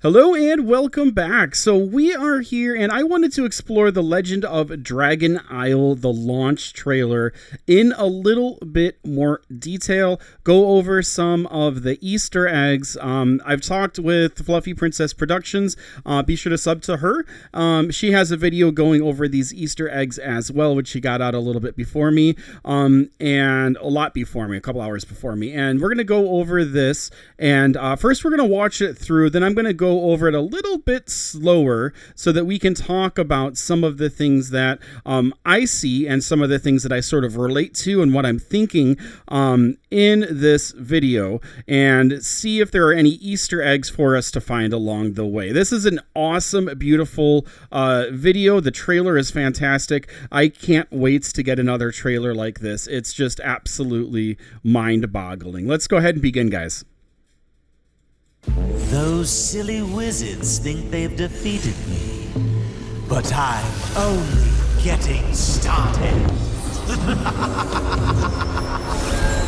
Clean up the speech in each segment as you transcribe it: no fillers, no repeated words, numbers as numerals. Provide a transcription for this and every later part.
Hello and welcome back. So we are here and I wanted to explore the Legend of Dragon Isle, the launch trailer, in a little bit more detail, go over some of the Easter eggs. I've talked with Fluffy Princess Productions. Be sure to sub to her. She has a video going over these Easter eggs as well, which she got out a little bit before me, and a lot before me, a couple hours before me. And we're going to go over this. And first we're going to watch it through, then I'm going to go over it a little bit slower so that we can talk about some of the things that I see and some of the things that I sort of relate to and what I'm thinking in this video, and see if there are any Easter eggs for us to find along the way. This is an awesome, beautiful video. The trailer is fantastic. I can't wait to get another trailer like this. It's just absolutely mind-boggling. Let's go ahead and begin, guys. Those silly wizards think they've defeated me, but I'm only getting started.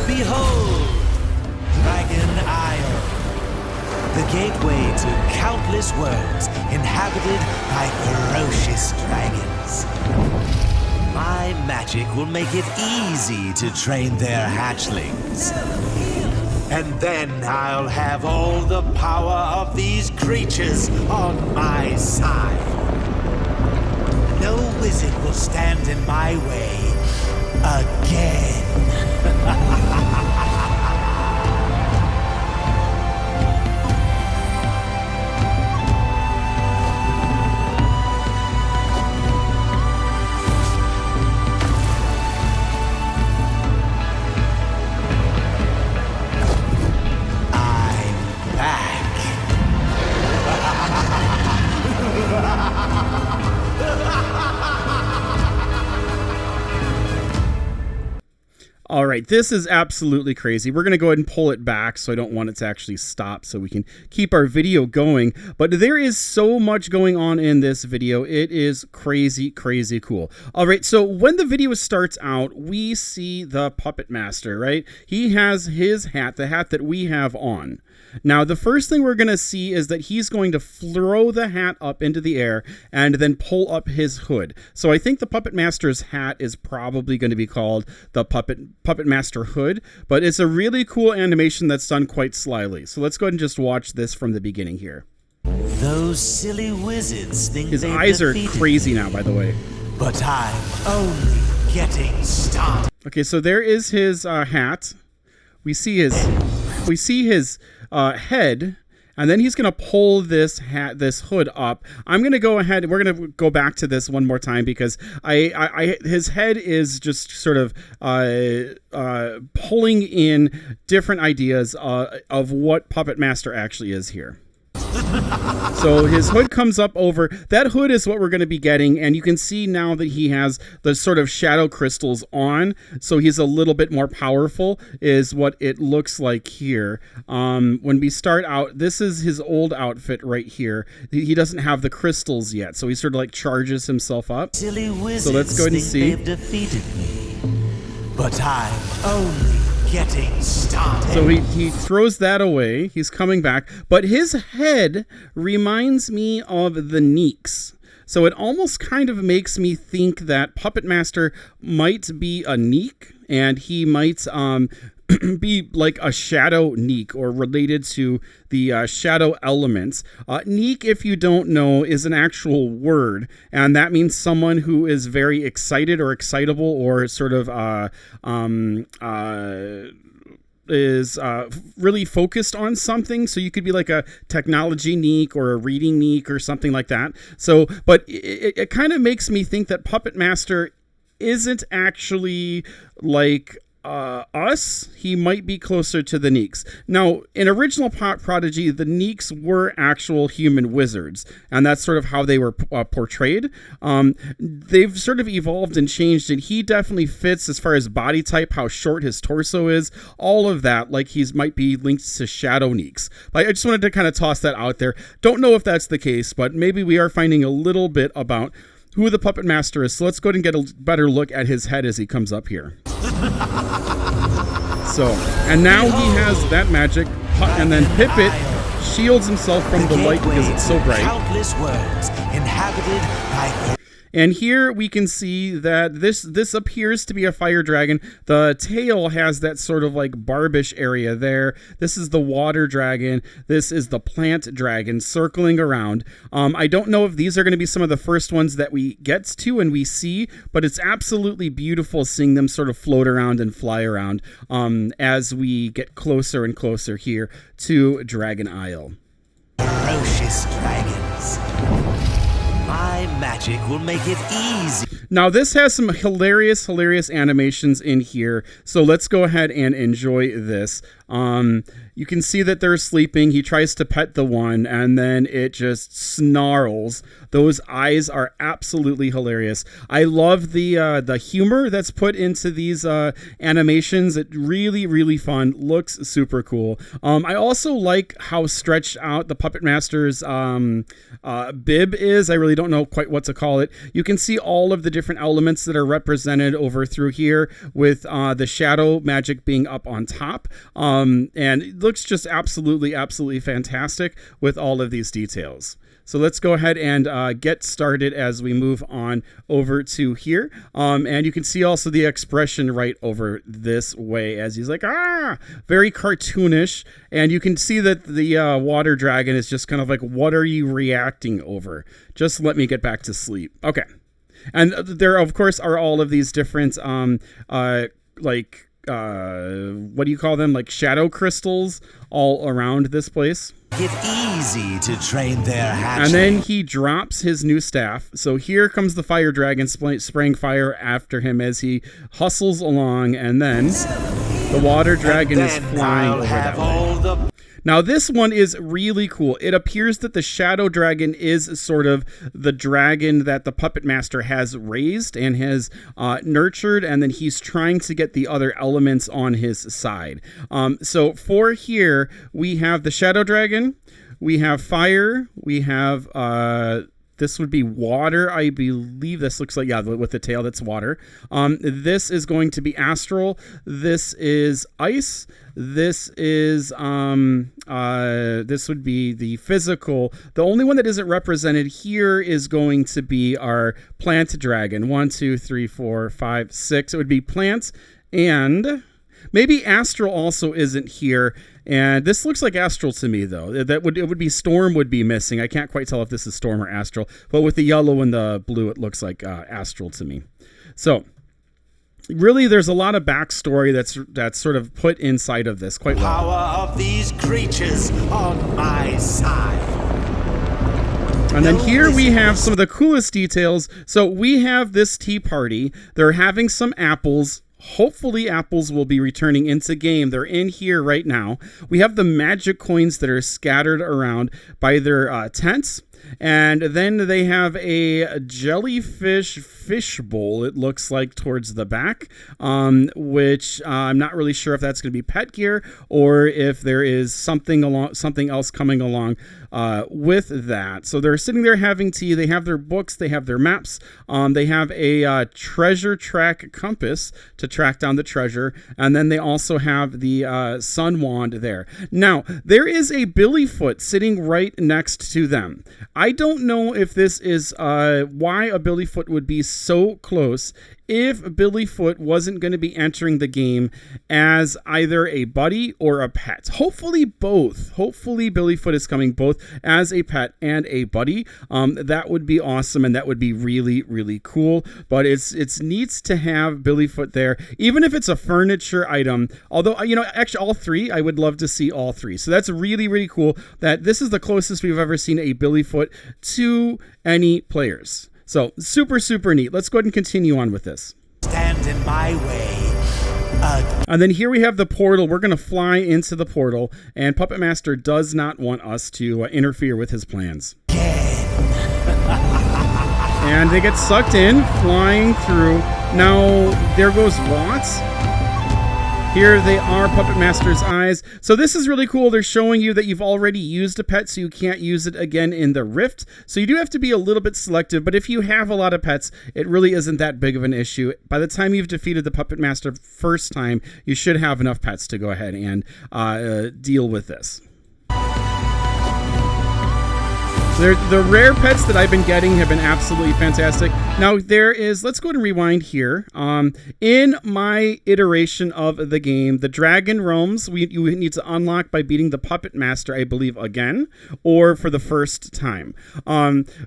Behold, Dragon Isle, the gateway to countless worlds inhabited by ferocious dragons. My magic will make it easy to train their hatchlings. And then I'll have all the power of these creatures on my side. No wizard will stand in my way again. All right, this is absolutely crazy. We're going to go ahead and pull it back, so I don't want it to actually stop so we can keep our video going. But there is so much going on in this video. It is crazy, crazy cool. All right, so when the video starts out, we see the Puppet Master, right? He has his hat, the hat that we have on. Now, the first thing we're going to see is that he's going to throw the hat up into the air and then pull up his hood. So I think the Puppet Master's hat is probably going to be called the Puppet Master hood, but it's a really cool animation that's done quite slyly. So let's go ahead and just watch this from the beginning here. Those silly wizards think his eyes are crazy now, by the way. But I'm only getting started. Okay, so there is his hat. We see his head, and then he's going to pull this hood up. I'm going to go ahead. We're going to go back to this one more time because his head is just sort of pulling in different ideas of what Puppet Master actually is here. So his hood comes up over. That hood is what we're going to be getting, and you can see now that he has the sort of shadow crystals on, so he's a little bit more powerful, is what it looks like here. When we start out, this is his old outfit right here. He doesn't have the crystals yet, so he sort of like charges himself up. Silly wizards so let's go ahead and see. They've defeated me, but I'm only getting started. So he throws that away. He's coming back, but his head reminds me of the Neeks. So it almost kind of makes me think that Puppet Master might be a Neek, and he might be like a shadow Neek or related to the shadow elements. Neek, if you don't know, is an actual word, and that means someone who is very excited or excitable or sort of is really focused on something. So you could be like a technology Neek or a reading Neek or something like that. So, but it kind of makes me think that Puppet Master isn't actually like us. He might be closer to the Neeks. Now, in original Prodigy, the Neeks were actual human wizards, and that's sort of how they were portrayed. They've sort of evolved and changed, and he definitely fits as far as body type, how short his torso is, all of that, like he's might be linked to Shadow Neeks. But I just wanted to kind of toss that out there. Don't know if that's the case, but maybe we are finding a little bit about who the Puppet Master is. So let's go ahead and get a better look at his head as he comes up here. So, and now he has that magic, and then Pippet shields himself from the light because it's so bright. Countless worlds inhabited by. And here we can see that this appears to be a fire dragon. The tail has that sort of like barbish area there. This is the water dragon. This is the plant dragon circling around. I don't know if these are going to be some of the first ones that we get to and we see, but it's absolutely beautiful seeing them sort of float around and fly around as we get closer and closer here to Dragon Isle. Ferocious dragons. My magic will make it easy. Now, this has some hilarious animations in here, so let's go ahead and enjoy this. You can see that they're sleeping. He tries to pet the one, and then it just snarls. Those eyes are absolutely hilarious. I love the humor that's put into these animations. It really fun. Looks super cool. I also like how stretched out the Puppet Master's bib is. I really don't know quite what to call it. You can see all of the different elements that are represented over through here with the shadow magic being up on top. And it looks just absolutely fantastic with all of these details. So let's go ahead and get started as we move on over to here. And you can see also the expression right over this way as he's like, very cartoonish. And you can see that the water dragon is just kind of like, what are you reacting over? Just let me get back to sleep. Okay. And there, of course, are all of these different, what do you call them? Like shadow crystals all around this place. It's easy to train their hatchling. And then he drops his new staff. So here comes the fire dragon spraying fire after him as he hustles along. And then the water dragon is flying over that way. Now, this one is really cool. It appears that the Shadow Dragon is sort of the dragon that the Puppet Master has raised and has nurtured, and then he's trying to get the other elements on his side. So for here, we have the Shadow Dragon, we have fire, we have... this would be water, I believe. This looks like, yeah, with the tail, that's water. This is going to be astral. This is ice. This is, this would be the physical. The only one that isn't represented here is going to be our plant dragon. 1, 2, 3, 4, 5, 6. It would be plants, and maybe astral also isn't here. And this looks like astral to me, though. It would be storm would be missing. I can't quite tell if this is storm or astral, but with the yellow and the blue, it looks like astral to me. So really, there's a lot of backstory that's sort of put inside of this quite well. Power of these creatures on my side. And then here we have some of the coolest details. So we have this tea party. They're having some apples. Hopefully apples will be returning into game. They're in here right now. We have the magic coins that are scattered around by their tents. And then they have a jellyfish fish bowl, it looks like, towards the back, which I'm not really sure if that's going to be pet gear or if there is something else coming along with that. So they're sitting there having tea. They have their books. They have their maps. They have a treasure track compass to track down the treasure. And then they also have the sun wand there. Now, there is a billyfoot sitting right next to them. I don't know if this is why a billyfoot would be so close if Billyfoot wasn't going to be entering the game as either a buddy or a pet. Hopefully both. Hopefully Billyfoot is coming both as a pet and a buddy. That would be awesome, and that would be really cool. But it's neat to have Billyfoot there, even if it's a furniture item. Although, actually all three, I would love to see all three. So that's really cool that this is the closest we've ever seen a Billyfoot to any players. So super neat. Let's go ahead and continue on with this. Stand in my way. And then here we have the portal. We're going to fly into the portal, and Puppet Master does not want us to interfere with his plans. And they get sucked in, flying through. Now, there goes Watts. Here they are, Puppet Master's eyes. So this is really cool. They're showing you that you've already used a pet, so you can't use it again in the Rift. So you do have to be a little bit selective, but if you have a lot of pets, it really isn't that big of an issue. By the time you've defeated the Puppet Master first time, you should have enough pets to go ahead and deal with this. The rare pets that I've been getting have been absolutely fantastic. Now there is, let's go ahead and rewind here. In my iteration of the game, the dragon roams. You need to unlock by beating the puppet master, I believe, again, or for the first time.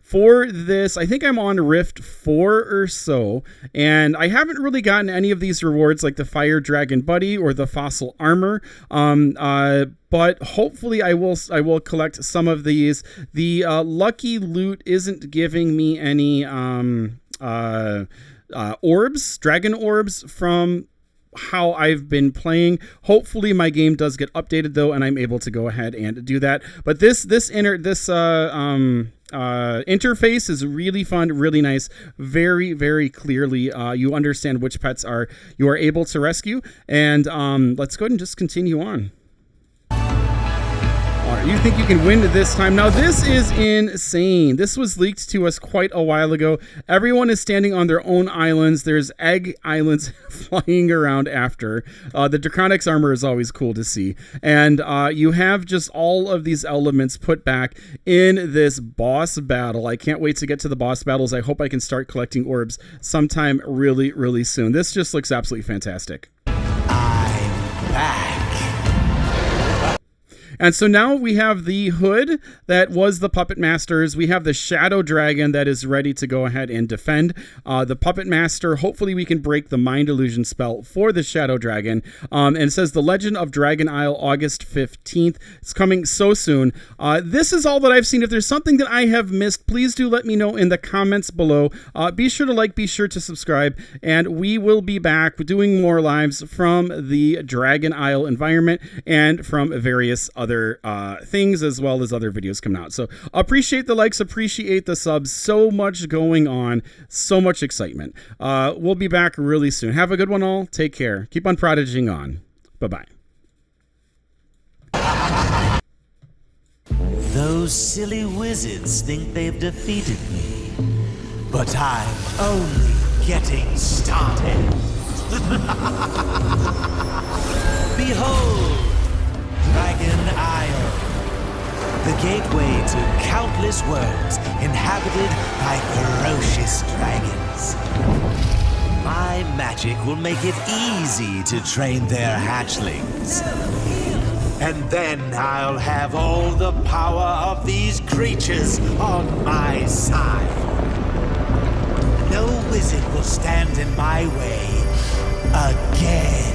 For this, I think I'm on Rift 4 or so, and I haven't really gotten any of these rewards like the fire dragon buddy or the fossil armor. But hopefully I will collect some of these. The lucky loot isn't giving me any orbs, dragon orbs from how I've been playing. Hopefully my game does get updated though, and I'm able to go ahead and do that. But this interface is really fun, really nice, very, very clearly you understand which pets you are able to rescue. And let's go ahead and just continue on. You think you can win this time? Now, this is insane. This was leaked to us quite a while ago. Everyone is standing on their own islands. There's egg islands flying around after. The Draconics armor is always cool to see. And you have just all of these elements put back in this boss battle. I can't wait to get to the boss battles. I hope I can start collecting orbs sometime really, really soon. This just looks absolutely fantastic. I'm back. And so now we have the hood that was the Puppet Master's. We have the Shadow Dragon that is ready to go ahead and defend the Puppet Master. Hopefully we can break the Mind Illusion spell for the Shadow Dragon. And it says The Legend of Dragon Isle, August 15th. It's coming so soon. This is all that I've seen. If there's something that I have missed, please do let me know in the comments below. Be sure to like, be sure to subscribe, and we will be back doing more lives from the Dragon Isle environment and from various other things, as well as other videos coming out. So appreciate the likes, appreciate the subs. So much going on, so much excitement. We'll be back really soon. Have a good one all. Take care. Keep on prodigying on. Bye-bye. Those silly wizards think they've defeated me, but I'm only getting started. Behold, Dragon Isle, the gateway to countless worlds inhabited by ferocious dragons. My magic will make it easy to train their hatchlings. And then I'll have all the power of these creatures on my side. No wizard will stand in my way again.